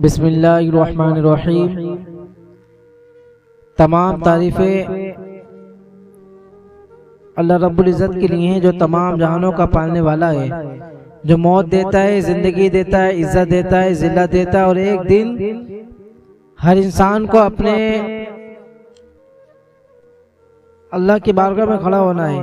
بسم اللہ الرحمن الرحیم۔ تمام تعریفیں اللہ رب العزت کے لیے ہیں جو تمام جہانوں کا پالنے والا ہے، جو موت دیتا ہے، زندگی دیتا ہے، عزت دیتا ہے، ذلت دیتا ہے، اور ایک دن ہر انسان کو اپنے اللہ کی بارگاہ میں کھڑا ہونا ہے۔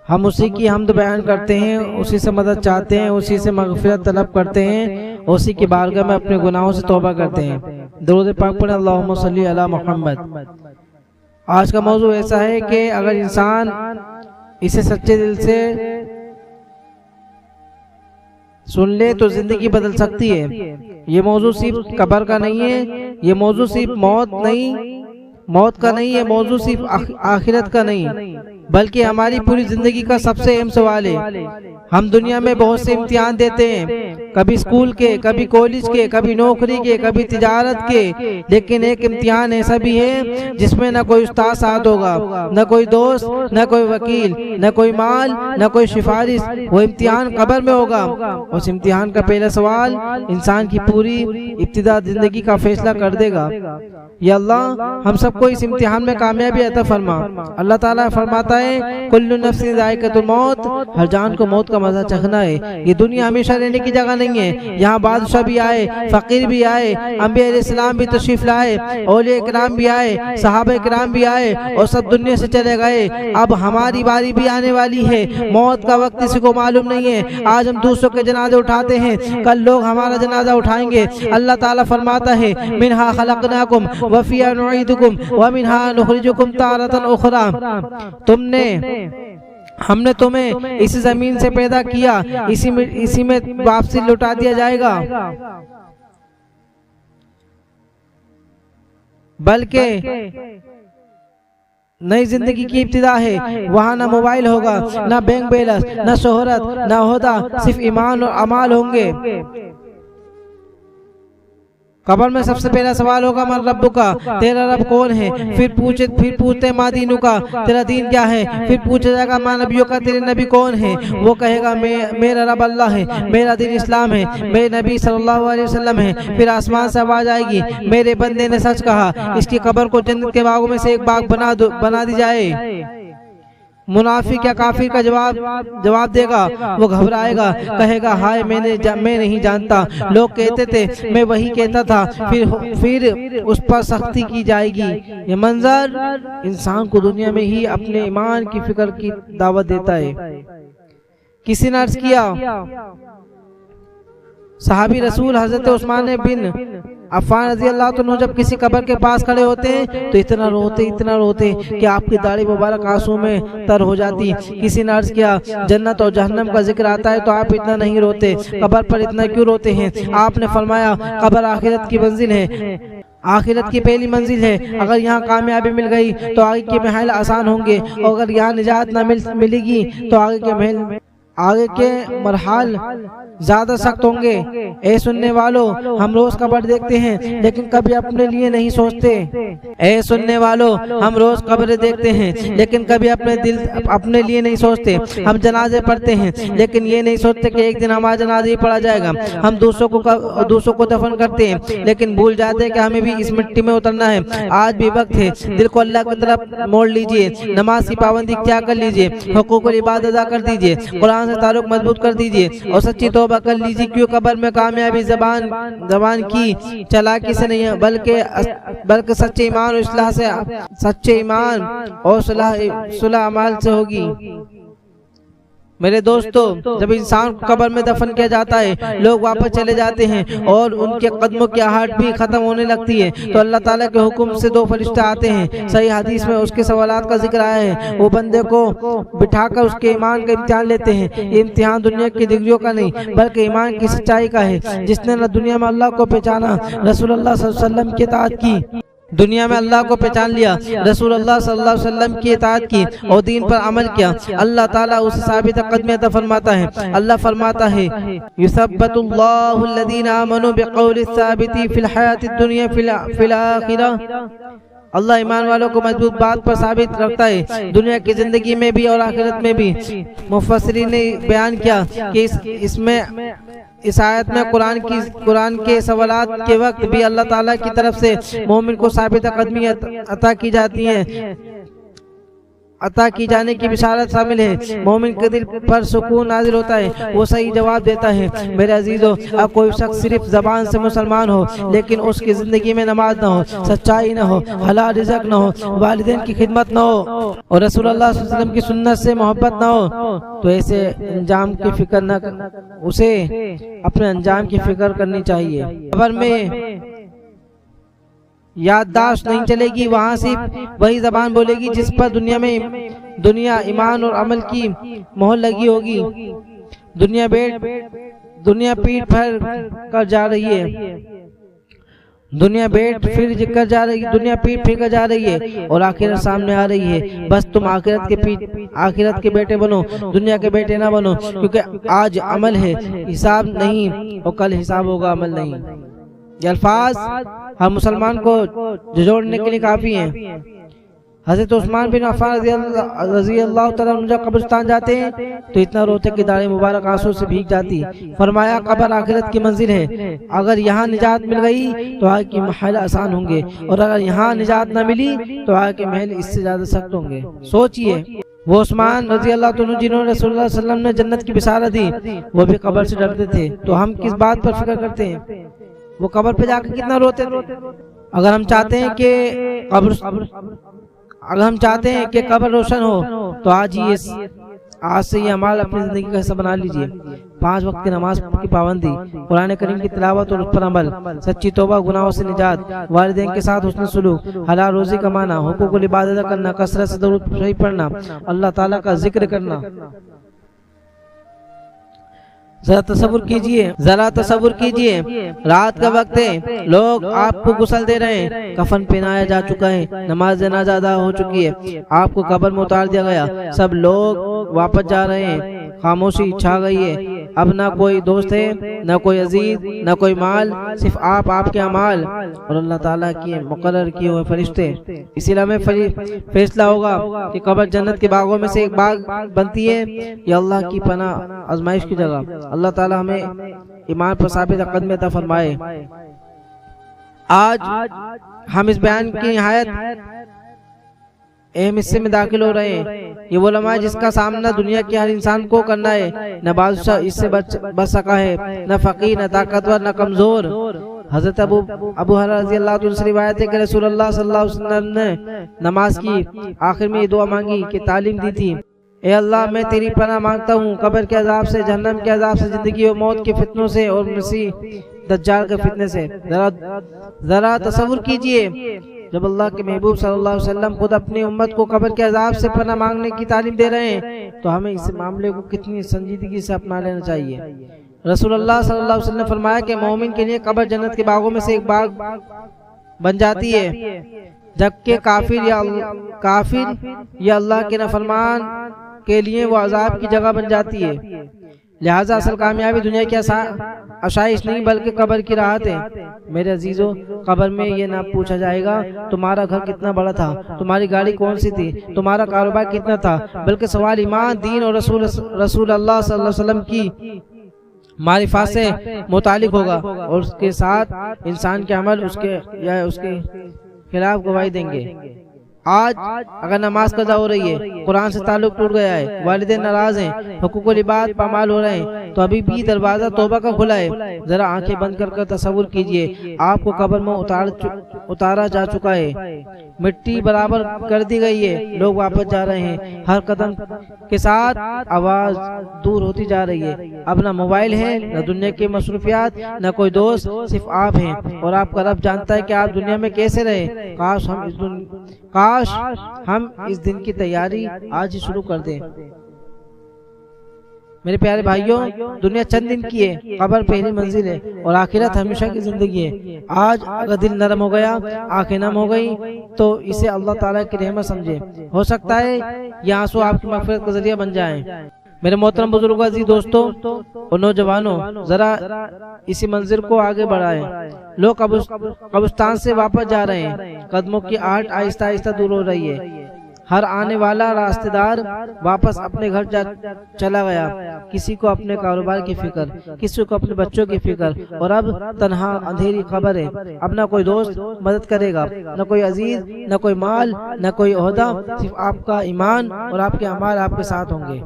ہم اسی کی حمد بیان کرتے ہیں، اسی سے مدد چاہتے ہیں، اسی سے مغفرت طلب کرتے ہیں، اسی کی بارگاہ میں اپنے گناہوں سے توبہ کرتے ہیں۔ درود پاک پڑھیں، اللہم صلی علی محمد۔ آج کا موضوع ایسا ہے کہ اگر انسان اسے سچے دل سے سن لے تو زندگی بدل سکتی ہے۔ یہ موضوع صرف قبر کا نہیں ہے، یہ موضوع صرف موت کا نہیں ہے، موضوع صرف آخرت کا نہیں، بلکہ ہماری پوری زندگی کا سب سے اہم سوال ہے۔ ہم دنیا میں بہت سے امتحان دیتے ہیں، کبھی اسکول کے، کبھی کالج کے، کبھی نوکری کے، کبھی تجارت کے، لیکن ایک امتحان ایسا بھی ہے جس میں نہ کوئی استاد ساتھ ہوگا، نہ کوئی دوست، نہ کوئی وکیل، نہ کوئی مال، نہ کوئی سفارش۔ وہ امتحان قبر میں ہوگا۔ اس امتحان کا پہلا سوال انسان کی پوری ابتدا زندگی کا فیصلہ کر دے گا۔ یا اللہ ہم سب کو اس امتحان میں کامیابی عطا فرما۔ اللہ تعالیٰ فرماتا ہے کل نفس ذائقۃ الموت، ہر جان کو موت کا مزہ چکھنا ہے۔ یہ دنیا ہمیشہ رہنے کی جگہ نہیں ہے، یہاں بادشاہ بھی آئے، فقیر بھی آئے، انبیاء علیہ السلام بھی تشریف لائے، اولیاء کرام بھی آئے، صحابہ کرام بھی آئے، اور سب دنیا سے چلے گئے۔ اب ہماری باری بھی آنے والی ہے۔ موت کا وقت کسی کو معلوم نہیں ہے۔ آج ہم دوسروں کے جنازے اٹھاتے ہیں، کل لوگ ہمارا جنازہ اٹھائیں گے۔ اللہ تعالیٰ فرماتا ہے منہا خلقناکم وفیہا نعیدکم ومنہا نخرجکم تارۃ اخری۔ ہم نے تمہیں اسی زمین سے پیدا کیا، اسی میں واپسی لوٹا دیا جائے گا، بلکہ نئی زندگی کی ابتدا ہے۔ وہاں نہ موبائل ہوگا، نہ بینک بیلنس، نہ شہرت، نہ عہدہ، صرف ایمان اور اعمال ہوں گے۔ قبر میں سب سے پہلا سوال ہوگا من رب کا، تیرا رب کون ہے؟ پھر پوچھتے ما دینو کا، تیرا دین کیا ہے؟ پھر پوچھا جائے گا ما نبیوں کا، تیرے نبی کون ہے؟ وہ کہے گا میرا رب اللہ ہے، میرا دین اسلام ہے، میرے نبی صلی اللہ علیہ وسلم ہے۔ پھر آسمان سے آواز آئے گی میرے بندے نے سچ کہا۔ اس کی قبر کو جنت کے باغوں میں سے ایک باغ بنا دی جائے۔ منافق یا کافر کا جواب دے گا، وہ گھبرائے گا، کہے گا ہائے میں نہیں جانتا، لوگ کہتے تھے، میں وہی کہتا تھا۔ پھر اس پر سختی کی جائے گی۔ یہ منظر انسان کو دنیا میں ہی اپنے ایمان کی فکر کی دعوت دیتا ہے۔ کسی نے عرض کیا صحابی رسول حضرت عثمان بن عفان رضی اللہ عنہ جب کسی قبر کے پاس کھڑے ہوتے ہیں تو اتنا روتے کہ آپ کی داڑھی مبارک آنسو میں تر ہو جاتی۔ کسی نے عرض کیا جنت اور جہنم کا ذکر آتا ہے تو آپ اتنا نہیں روتے، قبر پر اتنا کیوں روتے ہیں؟ آپ نے فرمایا قبر آخرت کی منزل ہے، آخرت کی پہلی منزل ہے۔ اگر یہاں کامیابی مل گئی تو آگے کے محل آسان ہوں گے، اور اگر یہاں نجات نہ ملے گی تو آگے کے مرحل زیادہ سخت ہوں گے۔ اے سننے والوں ہم روز قبر دیکھتے ہیں لیکن کبھی اپنے لیے نہیں سوچتے۔ اے سننے والوں ہم روز قبر دیکھتے ہیں لیکن کبھی اپنے لیے نہیں سوچتے۔ ہم جنازے پڑھتے ہیں لیکن یہ نہیں سوچتے کہ ایک دن ہمارا جنازہ ہی پڑھا جائے گا۔ ہم دوسروں کو دفن کرتے ہیں لیکن بھول جاتے ہیں کہ ہمیں بھی اس مٹی میں اترنا ہے۔ آج بھی وقت ہے، دل کو اللہ کی طرف موڑ لیجئے، نماز کی پابندی اختیار کر لیجئے، حقوق العباد ادا کر دیجئے، قرآن سے تعلق مضبوط کر دیجئے، اور سچی توبہ کر لیجیے۔ کیوں قبر میں کامیابی زبان کی چالاکی سے نہیں ہے بلکہ سچے ایمان اور صلح اعمال سے ہوگی۔ میرے دوستو جب انسان کو قبر میں دفن کیا جاتا ہے لوگ واپس چلے جاتے ہیں اور ان کے قدموں کی آہٹ بھی ختم ہونے لگتی ہے تو اللہ تعالیٰ کے حکم سے دو فرشتے آتے ہیں۔ صحیح حدیث میں اس کے سوالات کا ذکر آیا ہے۔ وہ بندے کو بٹھا کر اس کے ایمان کا امتحان لیتے ہیں۔ یہ امتحان دنیا کی ڈگریوں کا نہیں بلکہ ایمان کی سچائی کا ہے۔ جس نے نہ دنیا میں اللہ کو پہچانا، رسول اللہ صلی اللہ علیہ وسلم کی اطاعت کی، دنیا میں اللہ کو پہچان لیا، رسول اللہ صلی اللہ علیہ وسلم کی اطاعت کی اور دین پر عمل کیا، اللہ تعالیٰ اسے ثابت قدمی عطا فرماتا ہے۔ اللہ فرماتا ہے یثبت اللہ الذین آمنوا بقول الثابت فی الحیاۃ الدنیا فی الآخرہ۔ اللہ ایمان والوں کو مضبوط بات پر ثابت رکھتا ہے، دنیا کی زندگی میں بھی اور آخرت میں بھی۔ مفسرین نے بیان کیا کہ اس میں اس آیت میں قرآن کے سوالات کے وقت بھی اللہ تعالیٰ کی طرف سے مومن کو ثابت قدمی عطا کی جاتی ہے، عطا کی جانے کی بشارت شامل ہے۔ مومن کے دل پر سکون نازل ہوتا ہے، وہ صحیح جواب دیتا ہے۔ میرے عزیزو، اب کوئی شخص صرف زبان سے مسلمان ہو لیکن اس کی زندگی میں نماز نہ ہو، سچائی نہ ہو، حلال رزق نہ ہو، والدین کی خدمت نہ ہو اور رسول اللہ صلی اللہ علیہ وسلم کی سنت سے محبت نہ ہو، تو ایسے انجام کی فکر نہ اسے اپنے انجام کی فکر کرنی چاہیے۔ خبر میں یادداشت نہیں چلے گی، وہاں صرف وہی زبان بولے گی جس پر دنیا ایمان اور عمل کی مہر لگی ہوگی۔ دنیا پیٹ پھیر کر جا رہی ہے، دنیا پیٹ پھیر کر جا رہی ہے اور آخرت سامنے آ رہی ہے۔ بس تم آخرت کے بیٹے بنو، دنیا کے بیٹے نہ بنو، کیونکہ آج عمل ہے، حساب نہیں، اور کل حساب ہوگا، عمل نہیں۔ یہ الفاظ ہم مسلمان کو جھنجھوڑنے کے لیے کافی ہیں۔ حضرت عثمان بن عفان رضی اللہ تعالیٰ عنہ جب قبرستان جاتے ہیں تو اتنا روتے کہ داڑھی مبارک آنسو سے بھیگ جاتی۔ فرمایا قبر آخرت کی منزل ہے، اگر یہاں نجات مل گئی تو آگے کے محل آسان ہوں گے، اور اگر یہاں نجات نہ ملی تو آگے کے محل اس سے زیادہ سخت ہوں گے۔ سوچئے، وہ عثمان رضی اللہ عنہ جنہوں نے رسول اللہ صلی اللہ علیہ وسلم نے جنت کی بشارت دی، وہ بھی قبر سے ڈرتے تھے، تو ہم کس بات پر فکر کرتے ہیں؟ وہ قبر پہ جا کے کتنا روتے تھے۔ اگر ہم چاہتے ہیں کہ قبر روشن ہو تو آج سے یہ عمل اپنی زندگی کا حصہ بنا لیجئے۔ 5 وقت کی نماز کی پابندی، قرآن کریم کی تلاوت اور اس پر عمل، سچی توبہ، گناہوں سے نجات، والدین کے ساتھ حسن سلوک، حلال روزی کمانا، حقوق العباد ادا کرنا، کثرت سے درود شریف پڑھنا، اللہ تعالیٰ کا ذکر کرنا۔ ذرا تصور کیجئے، رات کا وقت ہے، لوگ آپ کو غسل دے رہے ہیں، کفن پہنایا جا چکا ہے، نماز جنازہ ادا ہو چکی ہے، آپ کو قبر میں اتار دیا گیا، سب لوگ واپس جا رہے ہیں، خاموشی چھا گئی ہے، اب نہ کوئی دوست ہے، نہ کوئی عزیز، نہ کوئی مال، صرف آپ کے اعمال اور اللہ تعالیٰ کی مقرر کیے ہوئے فرشتے۔ اسی لمحے فیصلہ ہوگا کہ قبر جنت کے باغوں میں سے ایک باغ بنتی ہے یا اللہ کی پناہ آزمائش کی جگہ۔ اللہ تعالیٰ ہمیں ایمان پر ثابت قدمی عطا فرمائے۔ آج ہم اس بیان کی نہایت اہم حصے میں داخل ہو رہے ہیں۔ یہ وہ لمحہ جس کا سامنا دنیا کے ہر انسان کو کرنا ہے، نہ بادشاہ اس سے بچ سکا ہے، نہ فقیر، نہ طاقتور، نہ کمزور۔ حضرت ابو ہریرہ رضی اللہ عنہ سے روایت ہے کہ رسول اللہ صلی اللہ علیہ وسلم نے نماز کی آخر میں یہ دعا مانگی کہ تعلیم دی تھی، اے اللہ میں تیری پناہ مانگتا ہوں قبر کے عذاب سے، جہنم کے عذاب سے، زندگی و موت کے فتنوں سے اور مسیح دجال کے فتنے سے۔ ذرا تصور کیجئے، جب اللہ کے محبوب صلی اللہ علیہ وسلم خود اپنی امت کو قبر کے عذاب سے پناہ مانگنے کی تعلیم دے رہے ہیں تو ہمیں اس معاملے کو کتنی سنجیدگی سے اپنا لینا چاہیے۔ رسول اللہ صلی اللہ علیہ وسلم نے فرمایا کہ مومن کے لیے قبر جنت کے باغوں میں سے ایک باغ بن جاتی ہے، جبکہ کافر یا اللہ کے نافرمان کے لیے وہ عذاب کی جگہ بن جاتی ہے۔ لہٰذا اصل کامیابی دنیا کی آسائش نہیں بلکہ قبر کی راحت ہے۔ میرے عزیزو، قبر میں یہ نہ پوچھا جائے گا تمہارا گھر کتنا بڑا تھا، تمہاری گاڑی کون سی تھی، تمہارا کاروبار کتنا تھا، بلکہ سوال ایمان، دین اور رسول اللہ صلی اللہ علیہ وسلم کی معرفت سے متعلق ہوگا، اور اس کے ساتھ انسان کے عمل اس کے خلاف گواہی دیں گے۔ آج اگر نماز قضا ہو رہی ہے، قرآن سے تعلق ٹوٹ گیا ہے، والدین ناراض ہیں، حقوق العباد پامال ہو رہے ہیں، تو ابھی بھی دروازہ توبہ کا کھلا ہے۔ ذرا آنکھیں بند کر تصور کیجئے، آپ کو قبر میں اتارا جا چکا ہے، مٹی برابر کر دی گئی ہے، لوگ واپس جا رہے ہیں، ہر قدم کے ساتھ آواز دور ہوتی جا رہی ہے۔ اب نہ موبائل ہے، نہ دنیا کی مصروفیات، نہ کوئی دوست، صرف آپ ہیں، اور آپ کا رب جانتا ہے کہ آپ دنیا میں کیسے رہے۔ کاش ہم اس دن کی تیاری آج ہی شروع کر دیں۔ میرے پیارے بھائیوں، دنیا چند دن کی ہے، قبر پہلی منزل ہے، اور آخرت ہمیشہ کی زندگی ہے۔ آج اگر دل نرم ہو گیا، آنکھیں نم ہو گئی، تو اسے اللہ تعالیٰ کی رحمت سمجھے۔ ہو سکتا ہے یہ آنسو آپ کی مغفرت کا ذریعہ بن جائیں۔ میرے محترم بزرگوں، عزیز دوستوں اور نوجوانوں، ذرا اسی منظر کو آگے بڑھائیں۔ لوگ قبرستان سے واپس جا رہے ہیں، قدموں کی آہٹ آہستہ آہستہ دور ہو رہی ہے، ہر آنے والا راستے دار واپس اپنے گھر چلا گیا، کسی کو اپنے کاروبار کی فکر، کسی کو اپنے بچوں کی فکر، اور اب تنہا اندھیری قبر ہے۔ اب نہ کوئی دوست مدد کرے گا، نہ کوئی عزیز، نہ کوئی مال، نہ کوئی عہدہ، صرف آپ کا ایمان اور آپ کے اعمال آپ کے ساتھ ہوں گے۔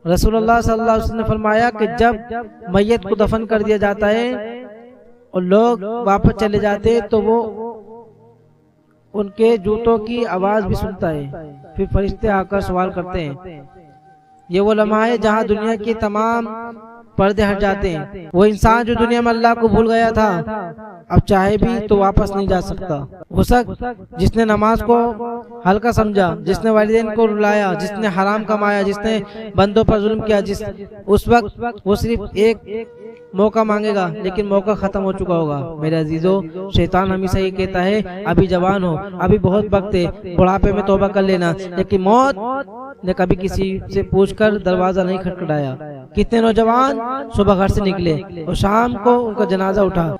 رسول اللہ صلی اللہ علیہ وسلم نے فرمایا کہ جب میت کو دفن کر دیا جاتا ہے اور لوگ واپس چلے جاتے تو وہ ان کے جوتوں کی آواز بھی سنتا ہے، پھر فرشتے آ کر سوال کرتے ہیں۔ یہ وہ لمحہ ہے جہاں دنیا کے تمام پردے ہٹ جاتے ہیں۔ وہ انسان جو دنیا میں اللہ کو بھول گیا تھا اب چاہے بھی تو واپس نہیں جا سکتا۔ وہ شخص جس نے نماز کو ہلکا سمجھا، جس نے والدین کو رلایا، جس نے حرام کمایا، جس نے بندوں پر ظلم کیا، اس وقت وہ صرف ایک موقع مانگے گا، لیکن موقع ختم ہو چکا ہوگا۔ میرے عزیزو، شیطان ہمیشہ یہ کہتا ہے ابھی جوان ہو، ابھی بہت وقت ہے، بڑھاپے میں توبہ کر لینا، لیکن موت نے کبھی کسی سے پوچھ کر دروازہ نہیں کھٹکھٹایا۔ کتنے نوجوان صبح گھر سے نکلے اور شام کو ان کا جنازہ اٹھا،